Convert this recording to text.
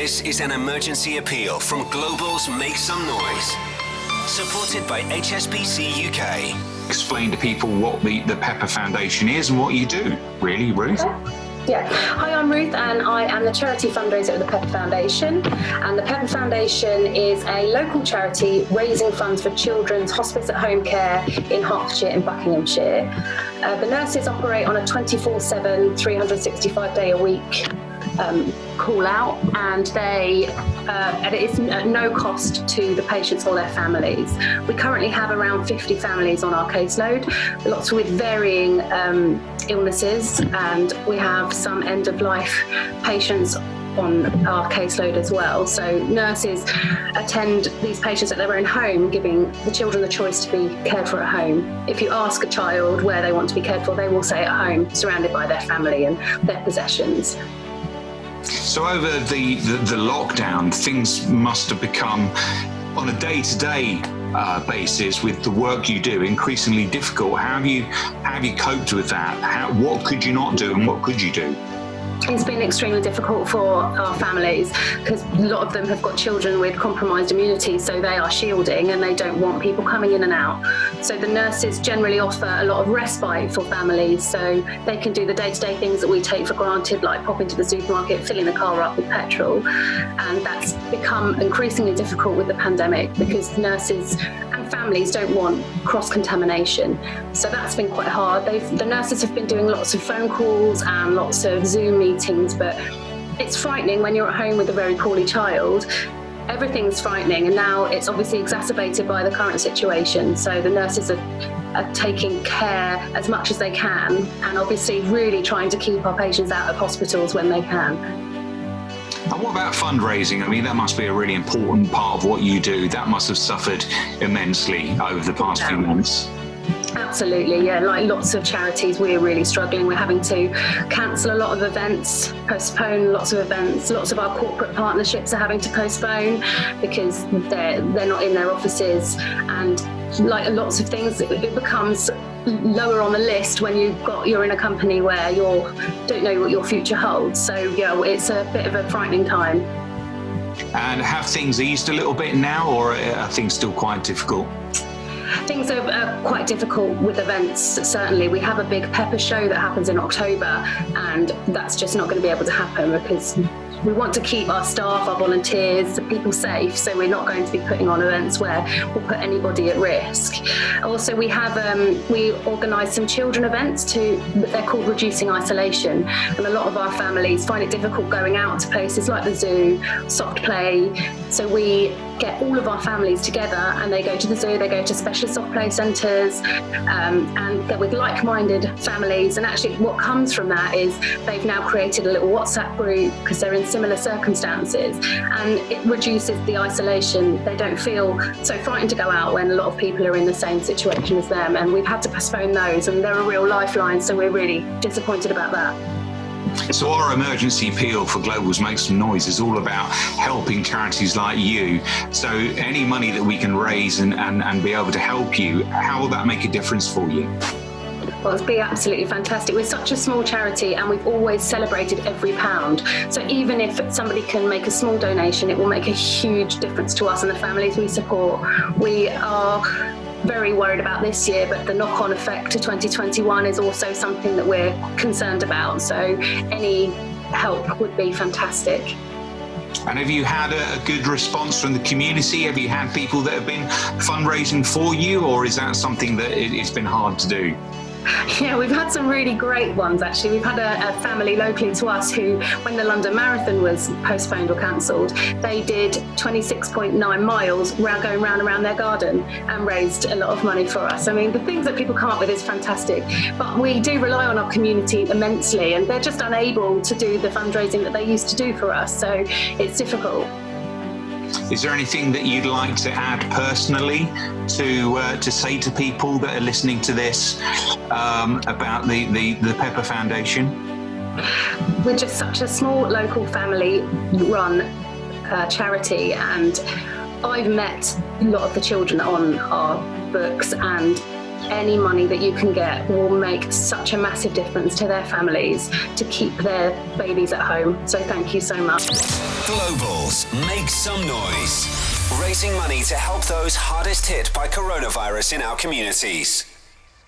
This is an emergency appeal from Global's Make Some Noise, supported by HSBC UK. Explain to people what the Pepper Foundation is and what you do, really, Ruth. Okay. Yeah. Hi, I'm Ruth and I am the charity fundraiser at the Pepper Foundation. And the Pepper Foundation is a local charity raising funds for children's hospice at home care in Hertfordshire and Buckinghamshire. The nurses operate on a 24/7, 365-day-a-week call out, and it's at no cost to the patients or their families. We currently have around 50 families on our caseload, lots with varying illnesses, and we have some end-of-life patients on our caseload as well. So nurses attend these patients at their own home, giving the children the choice to be cared for at home. If you ask a child where they want to be cared for, they will say at home, surrounded by their family and their possessions. So over the lockdown, things must have become, on a day-to-day basis, with the work you do, increasingly difficult. How have you coped with that? What could you not do and what could you do? It's been extremely difficult for our families because a lot of them have got children with compromised immunity, so they are shielding and they don't want people coming in and out. So the nurses generally offer a lot of respite for families, so they can do the day-to-day things that we take for granted, like popping to the supermarket, filling the car up with petrol. And that's become increasingly difficult with the pandemic because nurses and families don't want cross-contamination. So that's been quite hard. The nurses have been doing lots of phone calls and lots of Zoom meetings, but it's frightening when you're at home with a very poorly child. Everything's frightening, and now it's obviously exacerbated by the current situation. So the nurses are taking care as much as they can, and obviously really trying to keep our patients out of hospitals when they can. And what about fundraising? I mean, that must be a really important part of what you do. That must have suffered immensely over the past few months. Absolutely, yeah. Like lots of charities, we're really struggling. We're having to cancel a lot of events, postpone lots of events. Lots of our corporate partnerships are having to postpone because they're not in their offices. And like lots of things, it becomes lower on the list when you're in a company where you don't know what your future holds. So yeah, it's a bit of a frightening time. And have things eased a little bit now, or are things still quite difficult? Things are quite difficult with events, certainly. We have a big Pepper show that happens in October, and that's just not going to be able to happen because we want to keep our staff, our volunteers, people safe, so we're not going to be putting on events where we'll put anybody at risk. Also, we organise some children events they're called Reducing Isolation, and a lot of our families find it difficult going out to places like the zoo, soft play, so we get all of our families together and they go to the zoo, they go to specialist soft play centres, and they're with like-minded families. And actually what comes from that is they've now created a little WhatsApp group because they're in similar circumstances, and it reduces the isolation. They don't feel so frightened to go out when a lot of people are in the same situation as them, and we've had to postpone those, and they're a real lifeline, so we're really disappointed about that. So our emergency appeal for Global's Make Some Noise is all about helping charities like you. So any money that we can raise and be able to help you, how will that make a difference for you? Well, it's been absolutely fantastic. We're such a small charity and we've always celebrated every pound. So even if somebody can make a small donation, it will make a huge difference to us and the families we support. We are very worried about this year, but the knock-on effect to 2021 is also something that we're concerned about. So any help would be fantastic. And have you had a good response from the community? Have you had people that have been fundraising for you, or is that something that it's been hard to do? Yeah, we've had some really great ones actually. We've had a family locally to us who, when the London Marathon was postponed or cancelled, they did 26.9 miles going round and around their garden and raised a lot of money for us. I mean, the things that people come up with is fantastic, but we do rely on our community immensely, and they're just unable to do the fundraising that they used to do for us, so it's difficult. Is there anything that you'd like to add personally to say to people that are listening to this about the Pepper Foundation? We're just such a small local family-run charity, and I've met a lot of the children on our books, and any money that you can get will make such a massive difference to their families to keep their babies at home. So thank you so much. Globals Make Some Noise. Raising money to help those hardest hit by coronavirus in our communities.